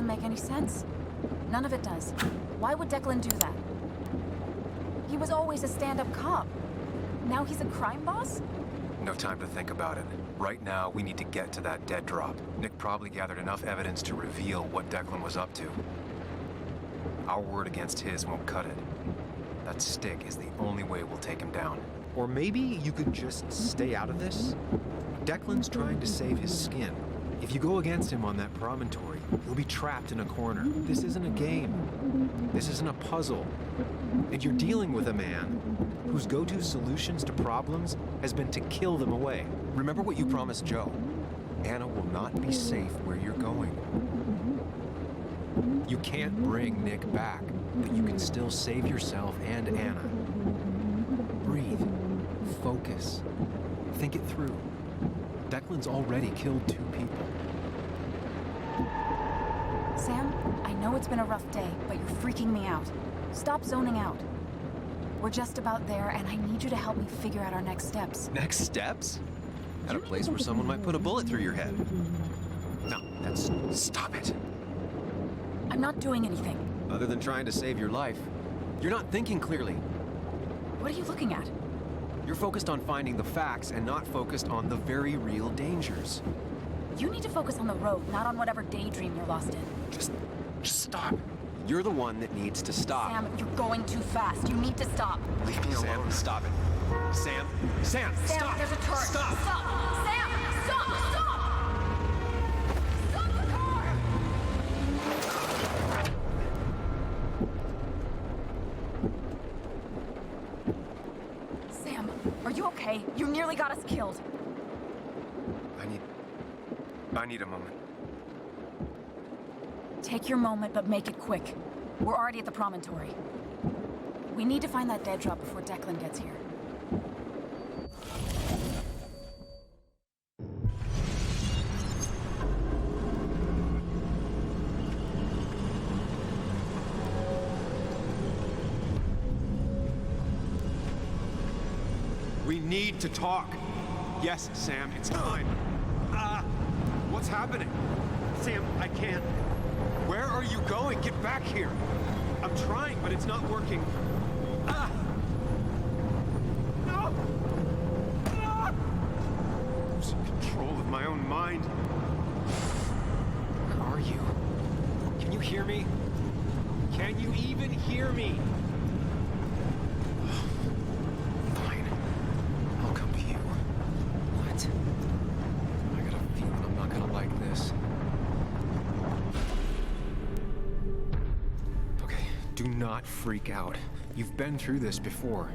doesn't make any sense. None of it does. Why would Declan do that? He was always a stand-up cop. Now he's a crime boss? No time to think about it. Right now, we need to get to that dead drop. Nick probably gathered enough evidence to reveal what Declan was up to. Our word against his won't cut it. That stick is the only way we'll take him down. Or maybe you could just stay out of this? Declan's trying to save his skin. If you go against him on that promontory, he'll be trapped in a corner. This isn't a game. This isn't a puzzle. And you're dealing with a man whose go-to solutions to problems has been to kill them away. Remember what you promised Joe. Anna will not be safe where you're going. You can't bring Nick back, but you can still save yourself and Anna. Breathe. Focus. Think it through. Declan's already killed 2 people. Sam, I know it's been a rough day, but you're freaking me out. Stop zoning out. We're just about there, and I need you to help me figure out our next steps. Next steps? At a place where someone might put a bullet through your head. No, that's... Stop it. I'm not doing anything. Other than trying to save your life, you're not thinking clearly. What are you looking at? You're focused on finding the facts and not focused on the very real dangers. You need to focus on the road, not on whatever daydream you're lost in. Just stop. You're the one that needs to stop. Sam, you're going too fast. You need to stop. Leave me alone. Stop it. Sam, Sam, stop. There's a turret. Stop. Stop. Sam, stop. Stop the car. Sam, are you okay? You nearly got us killed. I need a moment. Take your moment, but make it quick. We're already at the promontory. We need to find that dead drop before Declan gets here. We need to talk. Yes, Sam, it's time. What's happening? Sam, I can't. Where are you going? Get back here. I'm trying, but it's not working. No! Losing control of my own mind. Where are you? Can you hear me? Can you even hear me? Fine. I'll come to you. What? I got a feeling I'm not gonna like this. Do not freak out. You've been through this before.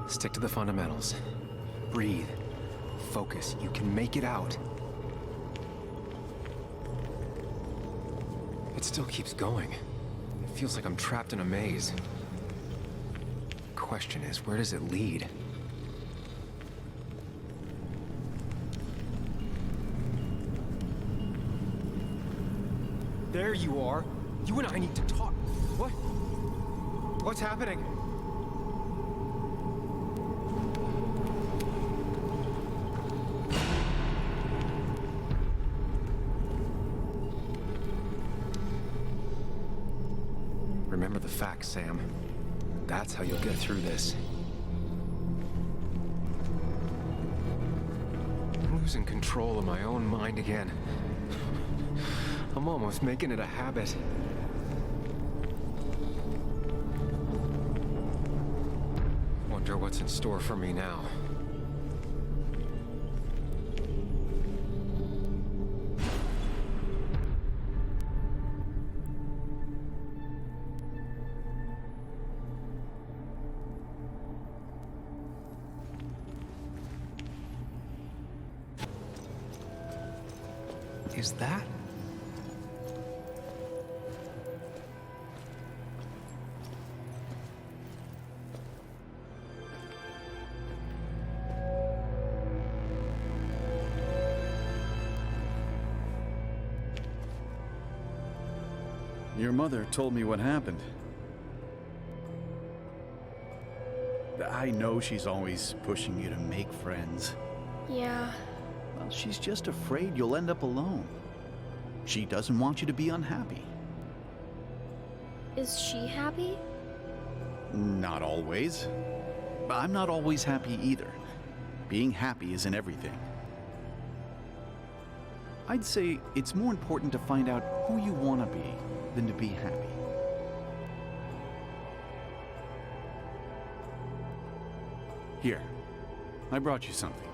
Stick to the fundamentals. Breathe. Focus. You can make it out. It still keeps going. It feels like I'm trapped in a maze. Question is, where does it lead? There you are. You and I need to talk. What? What's happening? Remember the facts, Sam. That's how you'll get through this. I'm losing control of my own mind again. I'm almost making it a habit. Wonder what's in store for me now. Is that? Your mother told me what happened. I know she's always pushing you to make friends. Yeah. Well, she's just afraid you'll end up alone. She doesn't want you to be unhappy. Is she happy? Not always. I'm not always happy either. Being happy isn't everything. I'd say it's more important to find out who you want to be than to be happy. Here, I brought you something.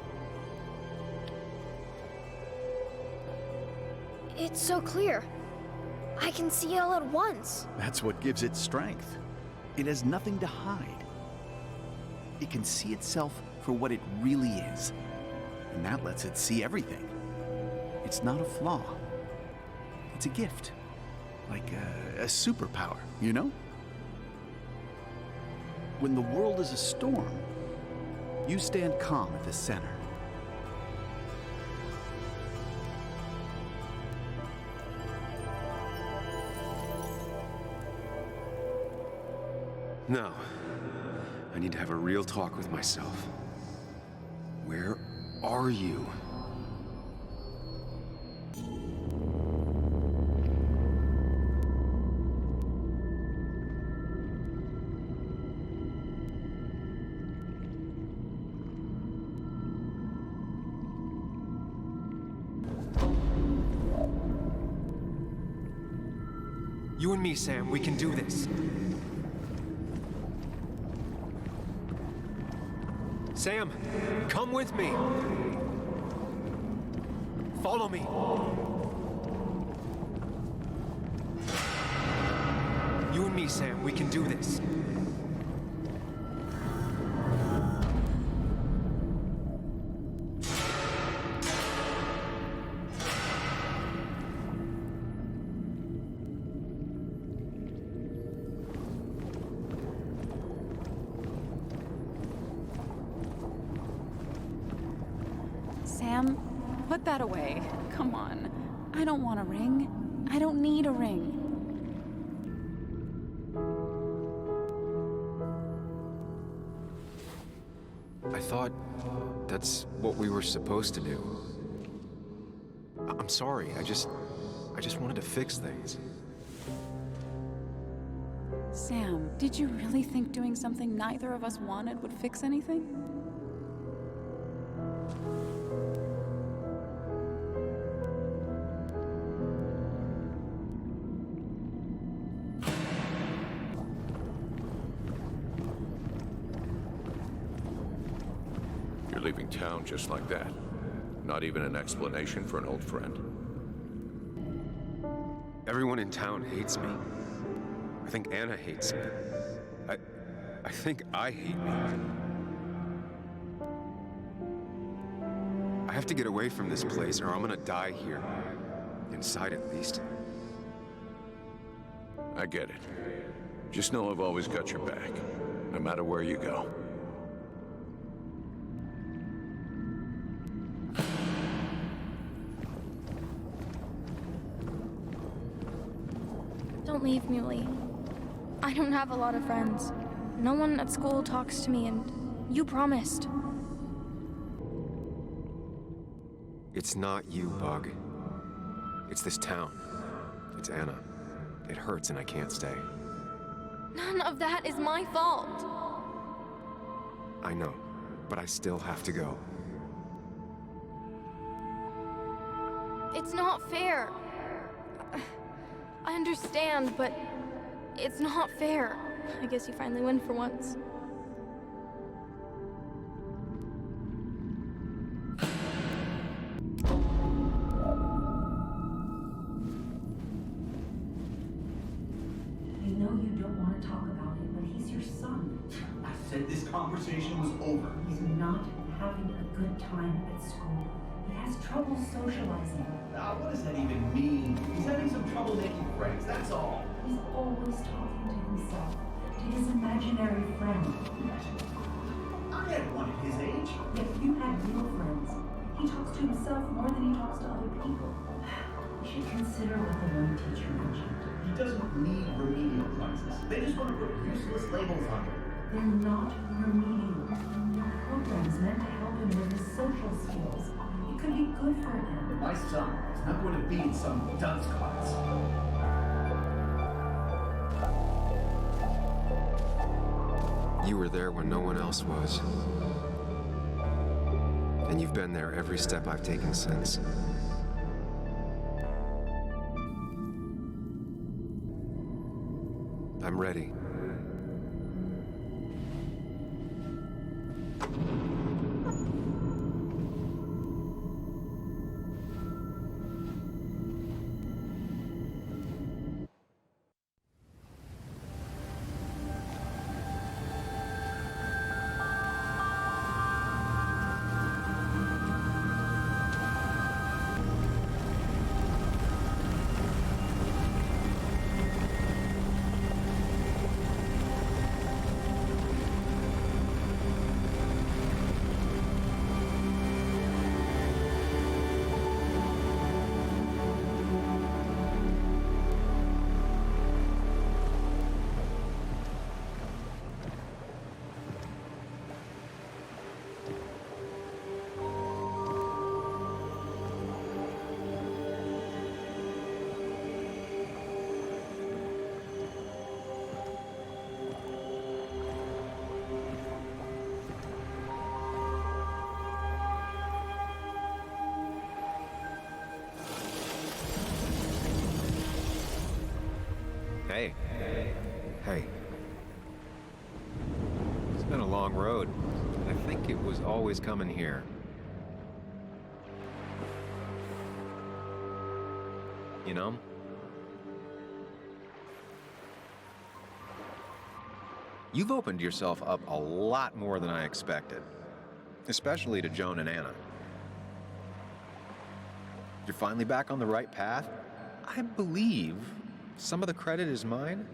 It's so clear. I can see it all at once. That's what gives it strength. It has nothing to hide. It can see itself for what it really is, and that lets it see everything. It's not a flaw. It's a gift. Like a superpower, you know? When the world is a storm, you stand calm at the center. Now, I need to have a real talk with myself. Where are you? You and me, Sam, we can do this. Sam, come with me. Follow me. You and me, Sam, we can do this. Sam, put that away. Come on. I don't want a ring. I don't need a ring. I thought that's what we were supposed to do. I'm sorry, I just wanted to fix things. Sam, did you really think doing something neither of us wanted would fix anything? You're leaving town just like that. Not even an explanation for an old friend. Everyone in town hates me. I think Anna hates me. I think I hate me. I have to get away from this place or I'm gonna die here. Inside at least. I get it. Just know I've always got your back, no matter where you go. Don't leave me, Lee. I don't have a lot of friends. No one at school talks to me, and you promised. It's not you, Bug. It's this town. It's Anna. It hurts and I can't stay. None of that is my fault. I know, but I still have to go. It's not fair. I understand, but it's not fair. I guess you finally win for once. I know you don't want to talk about it, but he's your son. I said this conversation was over. He's not having a good time at school. He has trouble socializing. What does that even mean? He's having some trouble making friends, that's all. He's always talking to himself, to his imaginary friend. I had one at his age. If you had real friends, he talks to himself more than he talks to other people. You should consider what the one teacher mentioned. He doesn't need remedial classes. They just want to put useless labels on him. They're not remedial. They're programs meant to help him with his social skills. You could be good for him. My son is not going to be in some dunce class. You were there when no one else was. And you've been there every step I've taken since. I'm ready. Hey. Hey. It's been a long road. I think it was always coming here. You know? You've opened yourself up a lot more than I expected. Especially to Joan and Anna. You're finally back on the right path? I believe some of the credit is mine.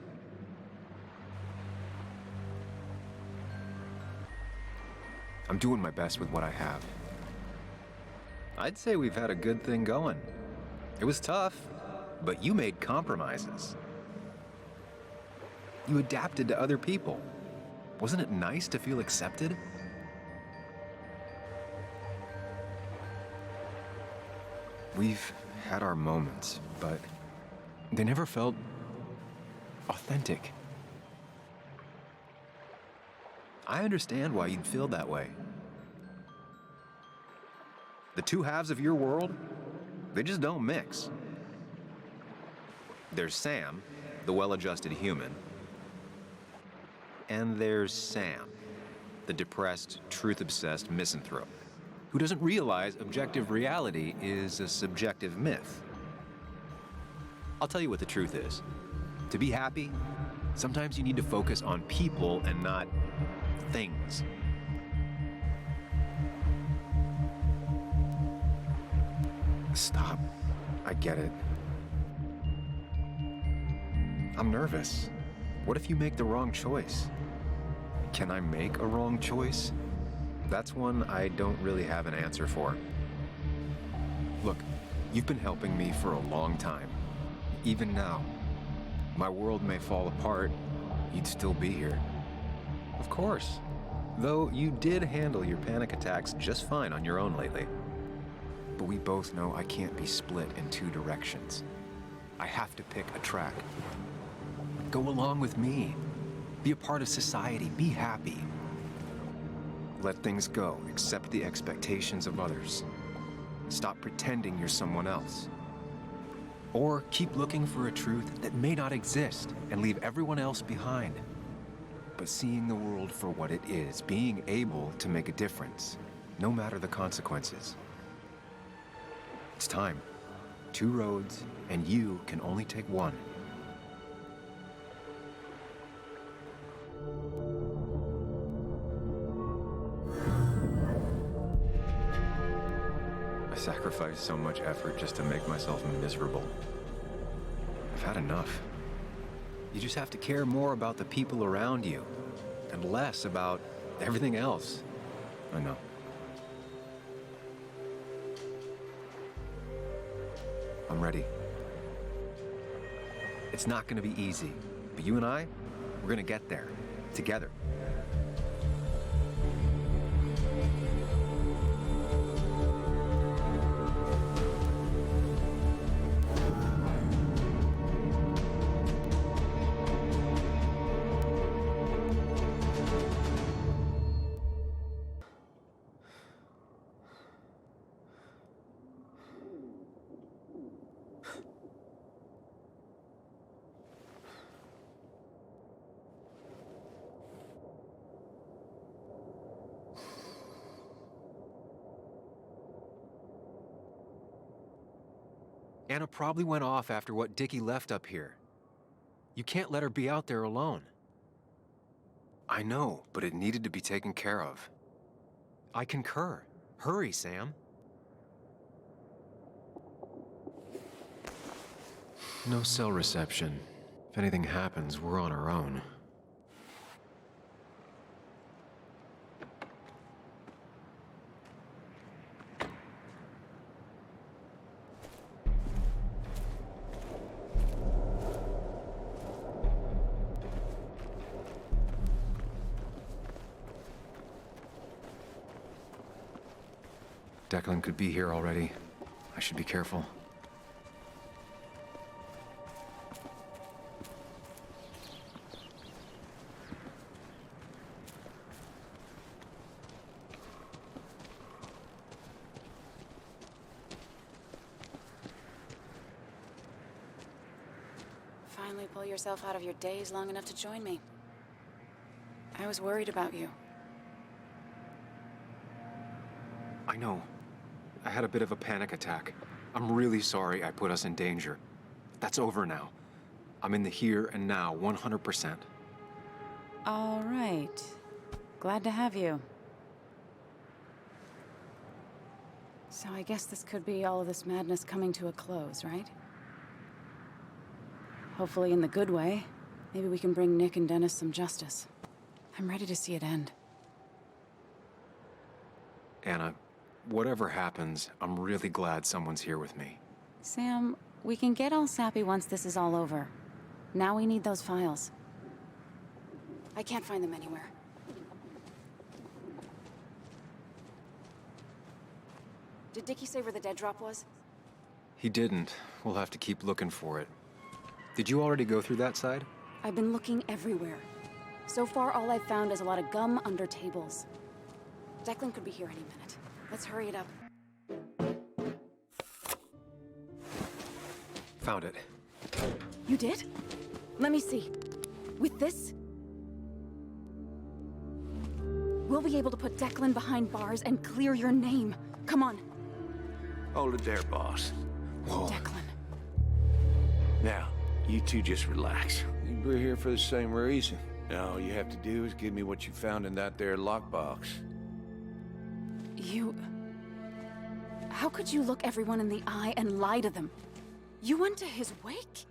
I'm doing my best with what I have. I'd say we've had a good thing going. It was tough, but you made compromises. You adapted to other people. Wasn't it nice to feel accepted? We've had our moments, but they never felt authentic. I understand why you'd feel that way. The two halves of your world, they just don't mix. There's Sam, the well-adjusted human, and there's Sam, the depressed, truth-obsessed misanthrope, who doesn't realize objective reality is a subjective myth. I'll tell you what the truth is. To be happy, sometimes you need to focus on people and not things. Stop. I get it. I'm nervous. What if you make the wrong choice? Can I make a wrong choice? That's one I don't really have an answer for. Look, you've been helping me for a long time. Even now, my world may fall apart, you'd still be here. Of course. Though you did handle your panic attacks just fine on your own lately. But we both know I can't be split in two directions. I have to pick a track. Go along with me. Be a part of society. Be happy. Let things go. Accept the expectations of others. Stop pretending you're someone else. Or keep looking for a truth that may not exist and leave everyone else behind. But seeing the world for what it is, being able to make a difference, no matter the consequences. It's time. 2 roads, and you can only take one. I sacrificed so much effort just to make myself miserable. I've had enough. You just have to care more about the people around you, and less about everything else. I know. I'm ready. It's not gonna be easy, but you and I, we're gonna get there, together. Anna probably went off after what Dickie left up here. You can't let her be out there alone. I know, but it needed to be taken care of. I concur. Hurry, Sam. No cell reception. If anything happens, we're on our own. Declan could be here already. I should be careful. Finally pull yourself out of your daze long enough to join me. I was worried about you. I know. I had a bit of a panic attack. I'm really sorry I put us in danger. That's over now. I'm in the here and now, 100%. All right. Glad to have you. So I guess this could be all of this madness coming to a close, right? Hopefully in the good way. Maybe we can bring Nick and Dennis some justice. I'm ready to see it end. Anna, whatever happens, I'm really glad someone's here with me. Sam, we can get all sappy once this is all over. Now we need those files. I can't find them anywhere. Did Dickie say where the dead drop was? He didn't. We'll have to keep looking for it. Did you already go through that side? I've been looking everywhere. So far, all I've found is a lot of gum under tables. Declan could be here any minute. Let's hurry it up. Found it. You did? Let me see. With this? We'll be able to put Declan behind bars and clear your name. Come on. Hold it there, boss. Whoa. Declan. Now, you two just relax. We're here for the same reason. All you have to do is give me what you found in that there lockbox. You... How could you look everyone in the eye and lie to them? You went to his wake?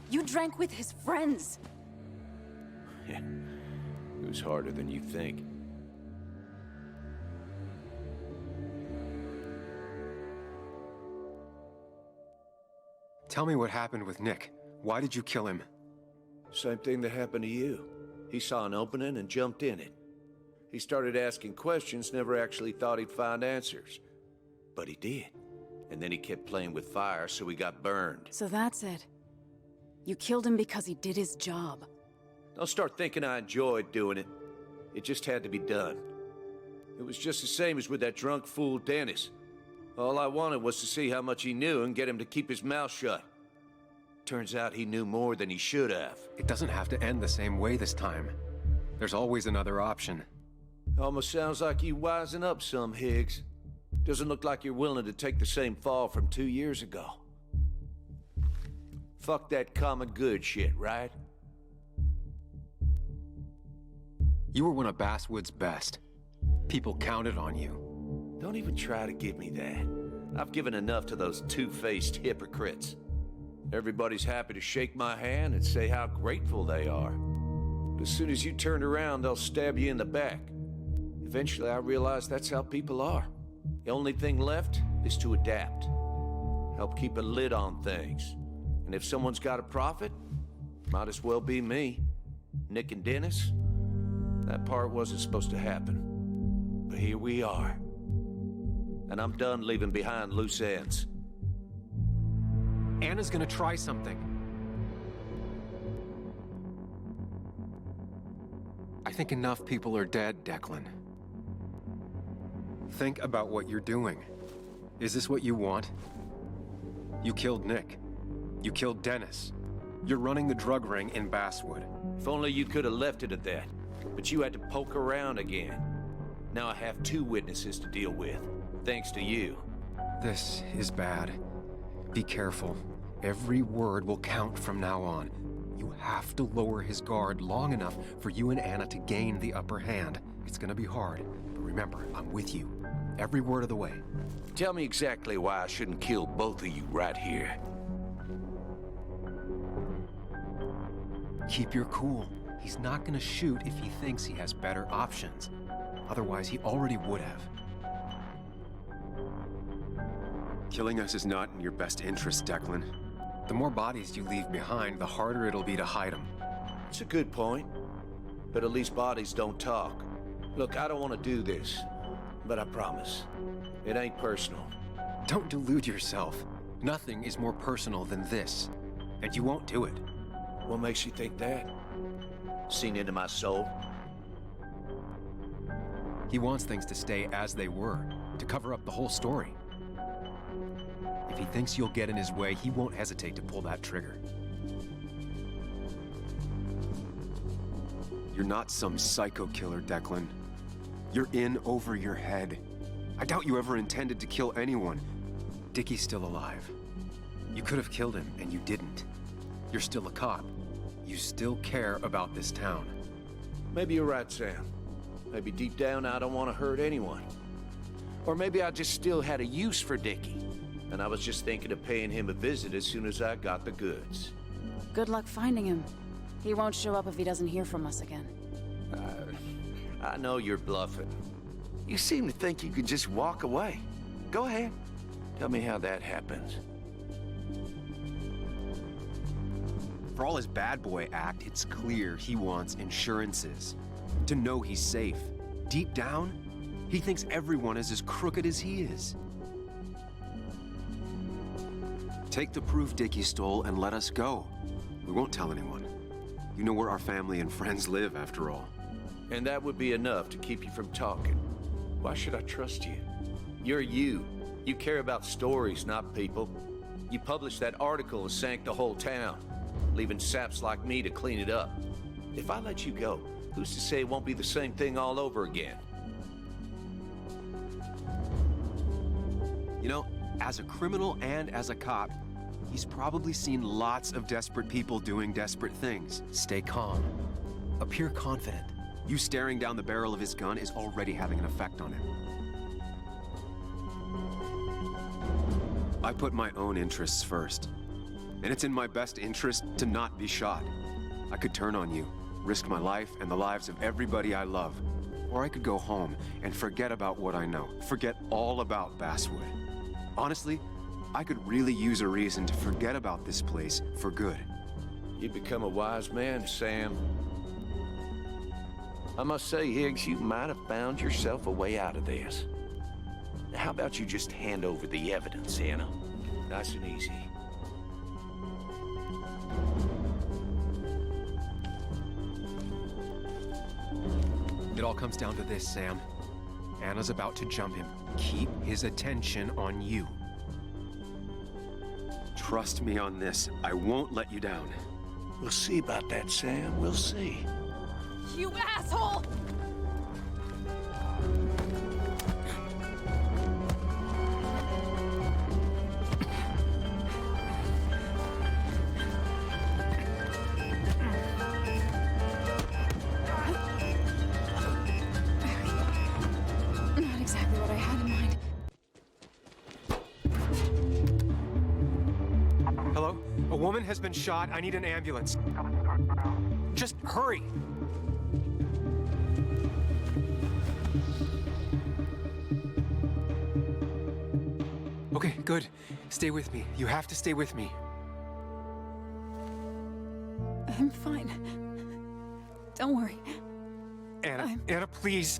You drank with his friends. Yeah, it was harder than you think. Tell me what happened with Nick. Why did you kill him? Same thing that happened to you. He saw an opening and jumped in it. He started asking questions, never actually thought he'd find answers. But he did. And then he kept playing with fire, so he got burned. So that's it. You killed him because he did his job. Don't start thinking I enjoyed doing it. It just had to be done. It was just the same as with that drunk fool Dennis. All I wanted was to see how much he knew and get him to keep his mouth shut. Turns out he knew more than he should have. It doesn't have to end the same way this time. There's always another option. Almost sounds like you wising up some, Higgs. Doesn't look like you're willing to take the same fall from 2 years ago. Fuck that common good shit, right? You were one of Basswood's best. People counted on you. Don't even try to give me that. I've given enough to those two-faced hypocrites. Everybody's happy to shake my hand and say how grateful they are. But as soon as you turn around, they'll stab you in the back. Eventually, I realized that's how people are. The only thing left is to adapt. Help keep a lid on things. And if someone's got a profit, might as well be me. Nick and Dennis, that part wasn't supposed to happen. But here we are. And I'm done leaving behind loose ends. Anna's gonna try something. I think enough people are dead, Declan. Think about what you're doing. Is this what you want? You killed Nick. You killed Dennis. You're running the drug ring in Basswood. If only you could have left it at that. But you had to poke around again. Now I have 2 witnesses to deal with, thanks to you. This is bad. Be careful. Every word will count from now on. You have to lower his guard long enough for you and Anna to gain the upper hand. It's gonna be hard, but remember, I'm with you. Every word of the way. Tell me exactly why I shouldn't kill both of you right here. Keep your cool. He's not gonna shoot if he thinks he has better options. Otherwise, he already would have. Killing us is not in your best interest, Declan. The more bodies you leave behind, the harder it'll be to hide them. It's a good point. But at least bodies don't talk. Look, I don't want to do this, but I promise. It ain't personal. Don't delude yourself. Nothing is more personal than this. And you won't do it. What makes you think that? Seen into my soul? He wants things to stay as they were, to cover up the whole story. If he thinks you'll get in his way, he won't hesitate to pull that trigger. You're not some psycho killer, Declan. You're in over your head. I doubt you ever intended to kill anyone. Dickie's still alive. You could have killed him, and you didn't. You're still a cop. You still care about this town. Maybe you're right, Sam. Maybe deep down I don't want to hurt anyone. Or maybe I just still had a use for Dickie, and I was just thinking of paying him a visit as soon as I got the goods. Good luck finding him. He won't show up if he doesn't hear from us again. I know you're bluffing. You seem to think you could just walk away. Go ahead. Tell me how that happens. For all his bad boy act, it's clear he wants insurances. To know he's safe. Deep down, he thinks everyone is as crooked as he is. Take the proof Dickie stole and let us go. We won't tell anyone. You know where our family and friends live, after all. And that would be enough to keep you from talking. Why should I trust you? You're you. You care about stories, not people. You published that article and sank the whole town, leaving saps like me to clean it up. If I let you go, who's to say it won't be the same thing all over again? You know, as a criminal and as a cop, he's probably seen lots of desperate people doing desperate things. Stay calm. Appear confident. You staring down the barrel of his gun is already having an effect on him. I put my own interests first. And it's in my best interest to not be shot. I could turn on you, risk my life and the lives of everybody I love. Or I could go home and forget about what I know. Forget all about Basswood. Honestly, I could really use a reason to forget about this place for good. You've become a wise man, Sam. I must say, Higgs, you might have found yourself a way out of this. How about you just hand over the evidence, Anna? Nice and easy. It all comes down to this, Sam. Anna's about to jump him. Keep his attention on you. Trust me on this. I won't let you down. We'll see about that, Sam. We'll see. You asshole! Not exactly what I had in mind. Hello? A woman has been shot. I need an ambulance. Just hurry! Okay, good. Stay with me. You have to stay with me. I'm fine. Don't worry. Anna, Anna, please.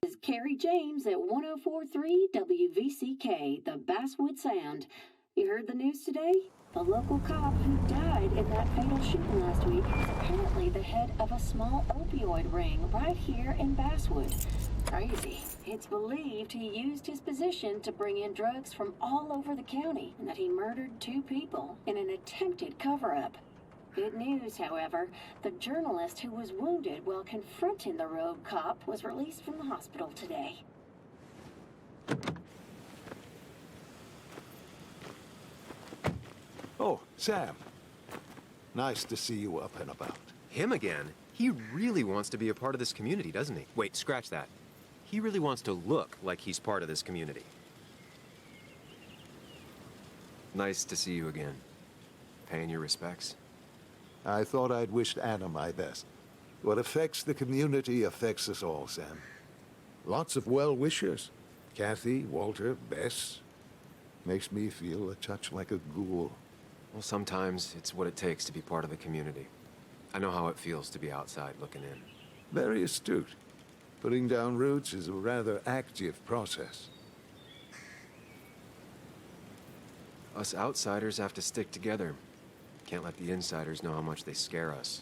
This is Carrie James at 1043 WVCK, the Basswood Sound. You heard the news today? The local cop who died in that fatal shooting last week is apparently the head of a small opioid ring right here in Basswood. Crazy. It's believed he used his position to bring in drugs from all over the county and that he murdered 2 people in an attempted cover-up. Good news, however. The journalist who was wounded while confronting the rogue cop was released from the hospital today. Oh, Sam. Nice to see you up and about. Him again? He really wants to be a part of this community, doesn't he? Wait, scratch that. He really wants to look like he's part of this community. Nice to see you again. Paying your respects? I thought I'd wished Anna my best. What affects the community affects us all, Sam. Lots of well-wishers. Kathy, Walter, Bess. Makes me feel a touch like a ghoul. Well, sometimes it's what it takes to be part of the community. I know how it feels to be outside looking in. Very astute. Putting down roots is a rather active process. Us outsiders have to stick together. Can't let the insiders know how much they scare us.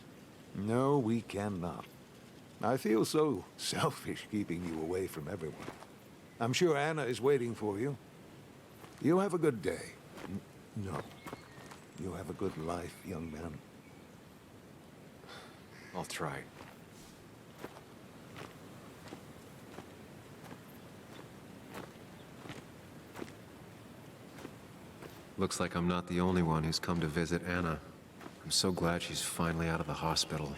No, we cannot. I feel so selfish keeping you away from everyone. I'm sure Anna is waiting for you. You have a good day. No. You have a good life, young man. I'll try. Looks like I'm not the only one who's come to visit Anna. I'm so glad she's finally out of the hospital.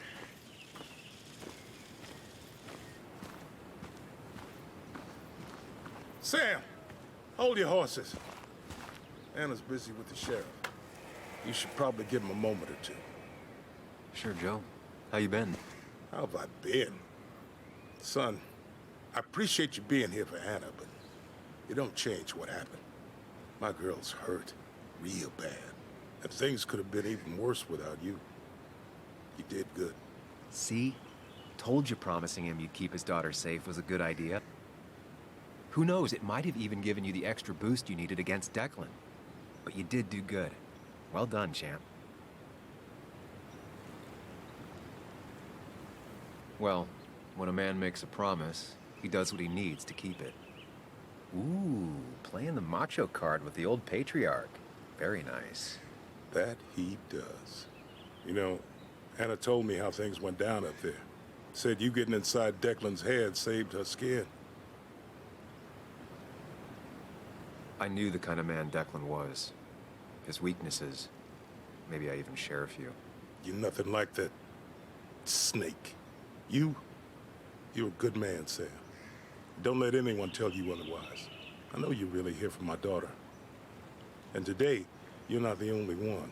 Sam, hold your horses. Anna's busy with the sheriff. You should probably give him a moment or two. Sure, Joe. How you been? How have I been? Son, I appreciate you being here for Anna, but it don't change what happened. My girl's hurt real bad, and things could have been even worse without you. You did good. See? Told you promising him you'd keep his daughter safe was a good idea. Who knows, it might have even given you the extra boost you needed against Declan. But you did do good. Well done, champ. Well, when a man makes a promise, he does what he needs to keep it. Ooh, playing the macho card with the old patriarch. Very nice. That he does. You know, Anna told me how things went down up there. Said you getting inside Declan's head saved her skin. I knew the kind of man Declan was. His weaknesses. Maybe I even share a few. You're nothing like that snake. You're a good man, Sam. Don't let anyone tell you otherwise. I know you're really here for my daughter. And today, you're not the only one.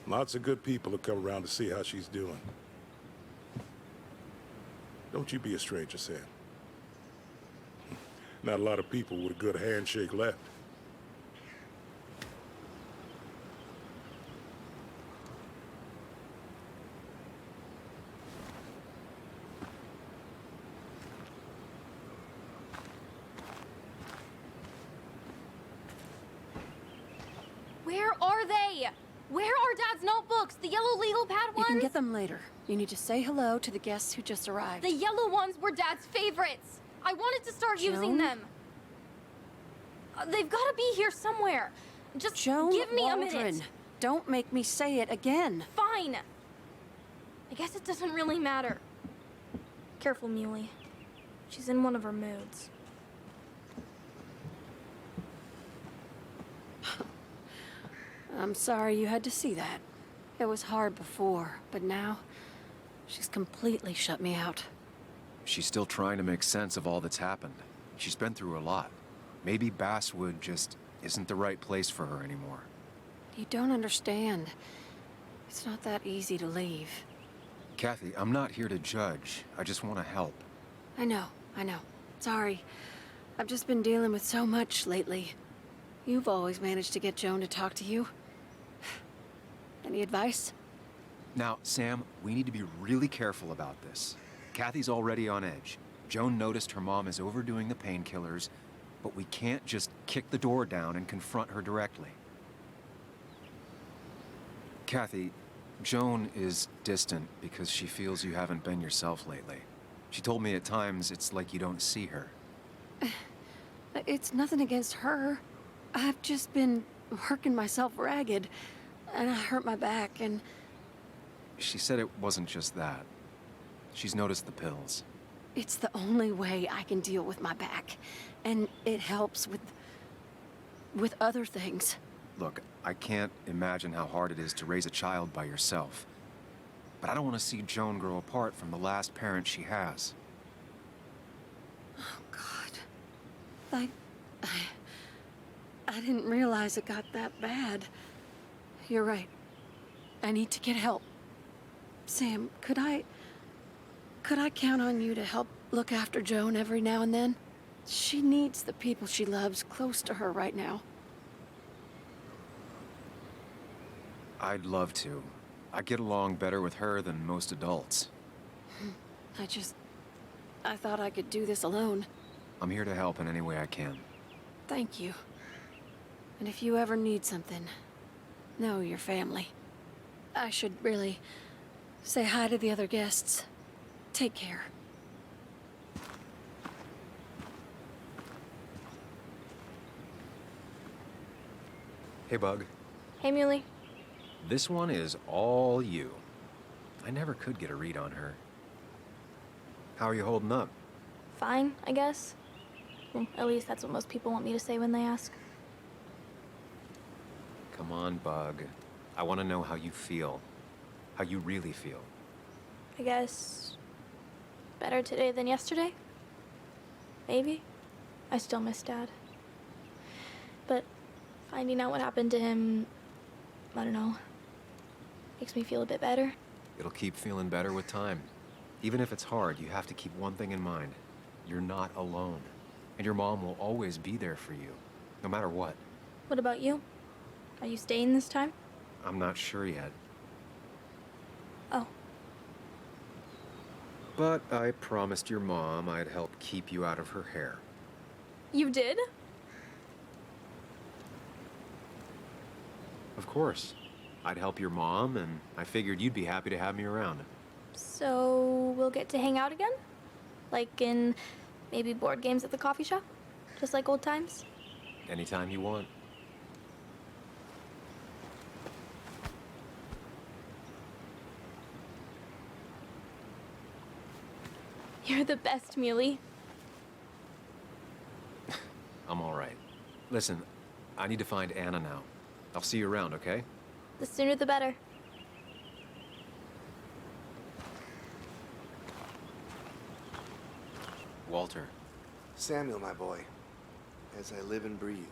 Lots of good people have come around to see how she's doing. Don't you be a stranger, Sam. Not a lot of people with a good handshake left. Where are they? Where are Dad's notebooks? The yellow legal pad ones? You can get them later. You need to say hello to the guests who just arrived. The yellow ones were Dad's favorites. I wanted to start using them. They've got to be here somewhere. Just Joan give me Waldron. a minute. Don't make me say it again. Fine. I guess it doesn't really matter. Careful, Muley. She's in one of her moods. I'm sorry you had to see that. It was hard before, but now she's completely shut me out. She's still trying to make sense of all that's happened. She's been through a lot. Maybe Basswood just isn't the right place for her anymore. You don't understand. It's not that easy to leave. Kathy, I'm not here to judge. I just want to help. I know. Sorry. I've just been dealing with so much lately. You've always managed to get Joan to talk to you. Any advice? Now, Sam, we need to be really careful about this. Kathy's already on edge. Joan noticed her mom is overdoing the painkillers, but we can't just kick the door down and confront her directly. Kathy, Joan is distant because she feels you haven't been yourself lately. She told me at times it's like you don't see her. It's nothing against her. I've just been working myself ragged. and I hurt my back, and... She said it wasn't just that. She's noticed the pills. It's the only way I can deal with my back. And it helps with other things. Look, I can't imagine how hard it is to raise a child by yourself. But I don't want to see Joan grow apart from the last parent she has. Oh, God. I didn't realize it got that bad. You're right. I need to get help. Sam, could I count on you to help look after Joan every now and then? She needs the people she loves close to her right now. I'd love to. I get along better with her than most adults. I thought I could do this alone. I'm here to help in any way I can. Thank you. And if you ever need something, know your family. I should really say hi to the other guests. Take care. Hey, Bug. Hey, Muley. This one is all you. I never could get a read on her. How are you holding up? Fine, I guess. Well, at least that's what most people want me to say when they ask. Come on, Bug. I want to know how you feel. How you really feel. I guess... better today than yesterday? Maybe. I still miss Dad. But finding out what happened to him... I don't know. Makes me feel a bit better. It'll keep feeling better with time. Even if it's hard, you have to keep one thing in mind. You're not alone. And your mom will always be there for you, no matter what. What about you? Are you staying this time? I'm not sure yet. Oh. But I promised your mom I'd help keep you out of her hair. You did? Of course. I'd help your mom, and I figured you'd be happy to have me around. So we'll get to hang out again? Like in maybe board games at the coffee shop? Just like old times? Anytime you want. You're the best, Muley. I'm all right. Listen, I need to find Anna now. I'll see you around, okay? The sooner the better. Walter. Samuel, my boy. As I live and breathe.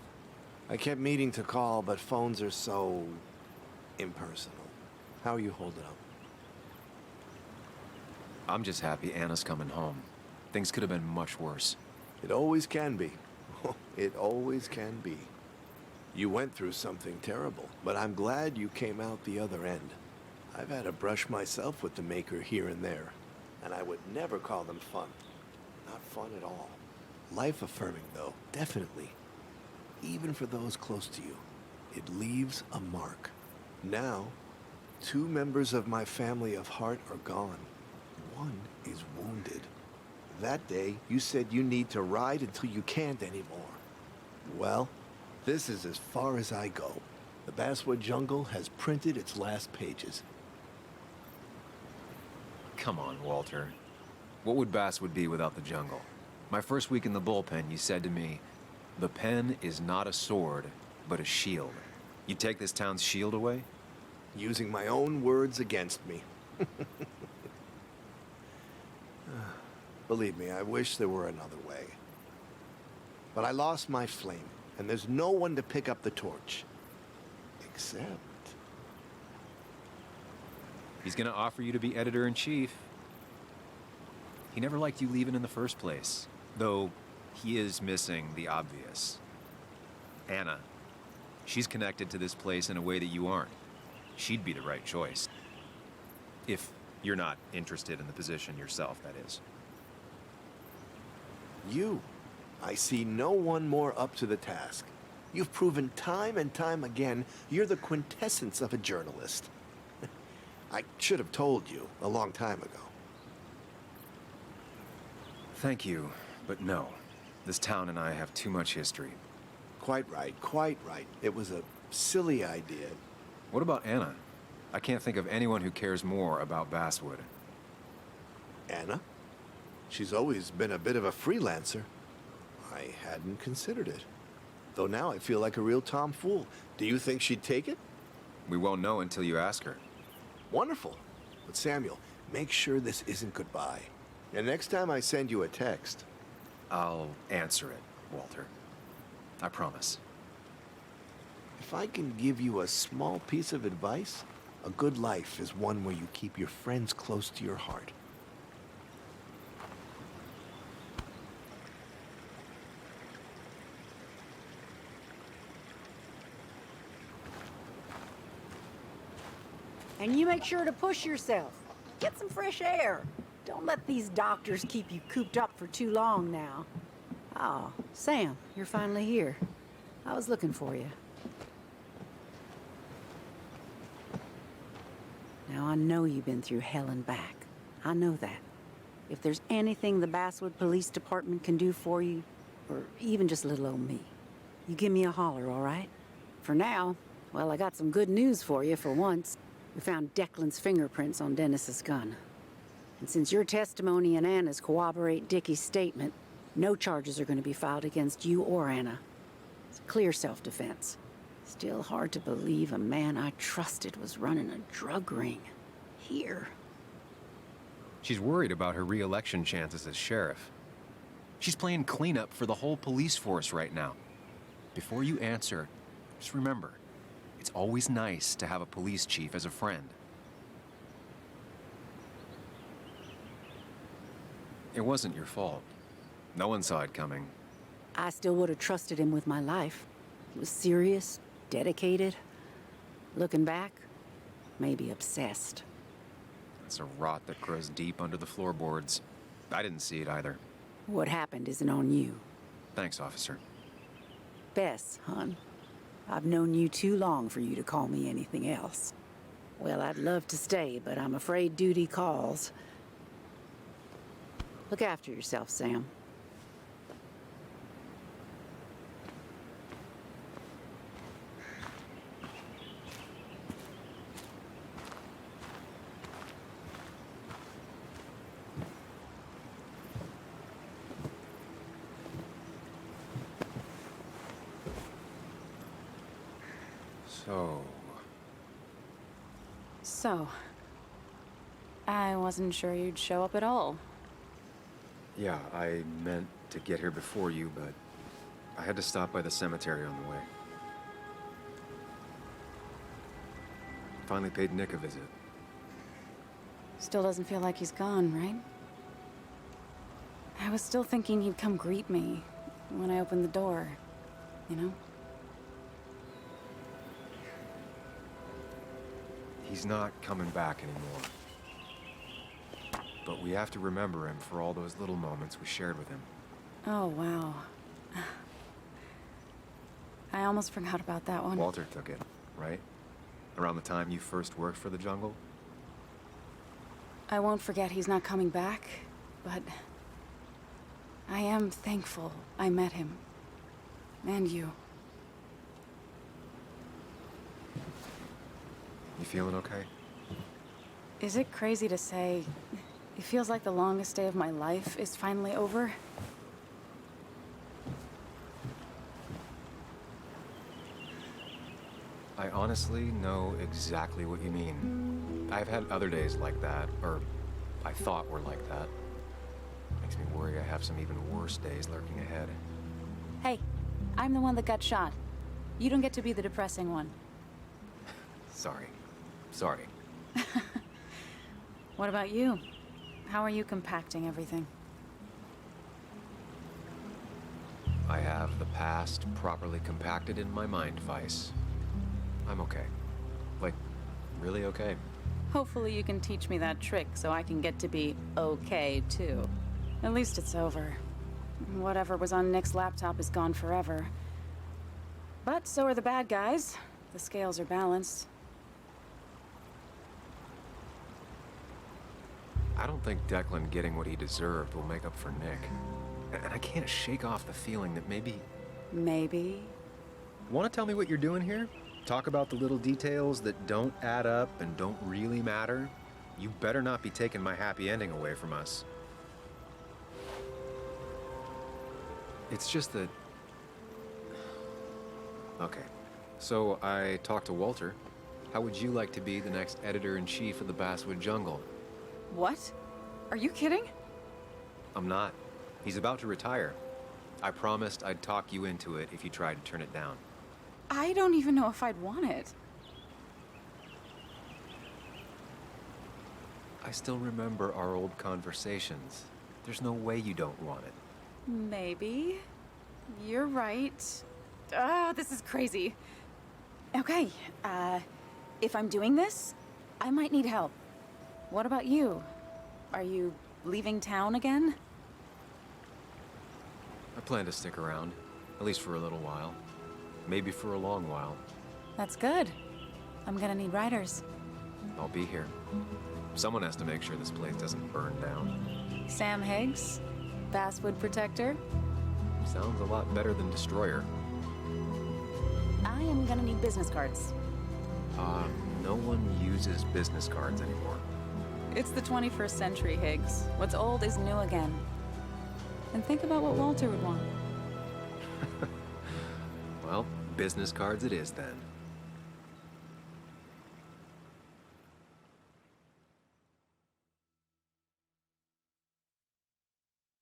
I kept meaning to call, but phones are so... impersonal. How are you holding up? I'm just happy Anna's coming home. Things could have been much worse. It always can be. It always can be. You went through something terrible, but I'm glad you came out the other end. I've had a brush myself with the Maker here and there, and I would never call them fun. Not fun at all. Life-affirming, though, definitely. Even for those close to you, it leaves a mark. Now, 2 members of my family of heart are gone. One is wounded. That day, you said you need to ride until you can't anymore. Well, this is as far as I go. The Basswood jungle has printed its last pages. Come on, Walter. What would Basswood be without the jungle? My first week in the bullpen, you said to me, the pen is not a sword, but a shield. You take this town's shield away? Using my own words against me. Believe me, I wish there were another way. But I lost my flame, and there's no one to pick up the torch. Except... He's gonna offer you to be editor-in-chief. He never liked you leaving in the first place, though he is missing the obvious. Anna. She's connected to this place in a way that you aren't. She'd be the right choice. If you're not interested in the position yourself, that is. You. I see no one more up to the task. You've proven time and time again you're the quintessence of a journalist. I should have told you a long time ago. Thank you, but no. This town and I have too much history. Quite right, quite right. It was a silly idea. What about Anna? I can't think of anyone who cares more about Basswood. Anna? She's always been a bit of a freelancer. I hadn't considered it. Though now I feel like a real tomfool. Do you think she'd take it? We won't know until you ask her. Wonderful. But Samuel, make sure this isn't goodbye. And next time I send you a text... I'll answer it, Walter. I promise. If I can give you a small piece of advice, a good life is one where you keep your friends close to your heart. And you make sure to push yourself. Get some fresh air. Don't let these doctors keep you cooped up for too long now. Oh, Sam, you're finally here. I was looking for you. Now, I know you've been through hell and back. I know that. If there's anything the Basswood Police Department can do for you, or even just little old me, you give me a holler, all right? For now, well, I got some good news for you for once. We found Declan's fingerprints on Dennis's gun. And since your testimony and Anna's corroborate Dickie's statement, no charges are going to be filed against you or Anna. It's clear self-defense. Still hard to believe a man I trusted was running a drug ring. Here. She's worried about her re-election chances as sheriff. She's playing cleanup for the whole police force right now. Before you answer, just remember, it's always nice to have a police chief as a friend. It wasn't your fault. No one saw it coming. I still would have trusted him with my life. He was serious, dedicated. Looking back, maybe obsessed. It's a rot that grows deep under the floorboards. I didn't see it either. What happened isn't on you. Thanks, officer. Bess, hon. I've known you too long for you to call me anything else. Well, I'd love to stay, but I'm afraid duty calls. Look after yourself, Sam. So, I wasn't sure you'd show up at all. Yeah, I meant to get here before you, but I had to stop by the cemetery on the way. Finally paid Nick a visit. Still doesn't feel like he's gone, right? I was still thinking he'd come greet me when I opened the door, you know? He's not coming back anymore. But we have to remember him for all those little moments we shared with him. Oh, wow. I almost forgot about that one. Walter took it, right? Around the time you first worked for the jungle? I won't forget he's not coming back, but I am thankful I met him. And you. You feeling okay? Is it crazy to say it feels like the longest day of my life is finally over? I honestly know exactly what you mean. I've had other days like that, or I thought were like that. Makes me worry I have some even worse days lurking ahead. Hey, I'm the one that got shot. You don't get to be the depressing one. Sorry. Sorry. What about you? How are you compacting everything? I have the past properly compacted in my mind, Vice. I'm okay. Like, really okay. Hopefully you can teach me that trick so I can get to be okay, too. At least it's over. Whatever was on Nick's laptop is gone forever. But so are the bad guys. The scales are balanced. I don't think Declan getting what he deserved will make up for Nick. And I can't shake off the feeling that maybe... Maybe? Want to tell me what you're doing here? talk about the little details that don't add up and don't really matter, you better not be taking my happy ending away from us. It's just that... Okay, so I talked to Walter. How would you like to be the next editor-in-chief of the Basswood Jungle? What? Are you kidding? I'm not. He's about to retire. I promised I'd talk you into it if you tried to turn it down. I don't even know if I'd want it. I still remember our old conversations. There's no way you don't want it. Maybe. You're right. Ah, this is crazy. Okay, if I'm doing this, I might need help. What about you? Are you leaving town again? I plan to stick around, at least for a little while. Maybe for a long while. That's good. I'm gonna need writers. I'll be here. Someone has to make sure this place doesn't burn down. Sam Higgs, Basswood Protector. Sounds a lot better than Destroyer. I am gonna need business cards. No one uses business cards anymore. It's the 21st century, Higgs. What's old is new again. And think about what Walter would want. Well, business cards it is then.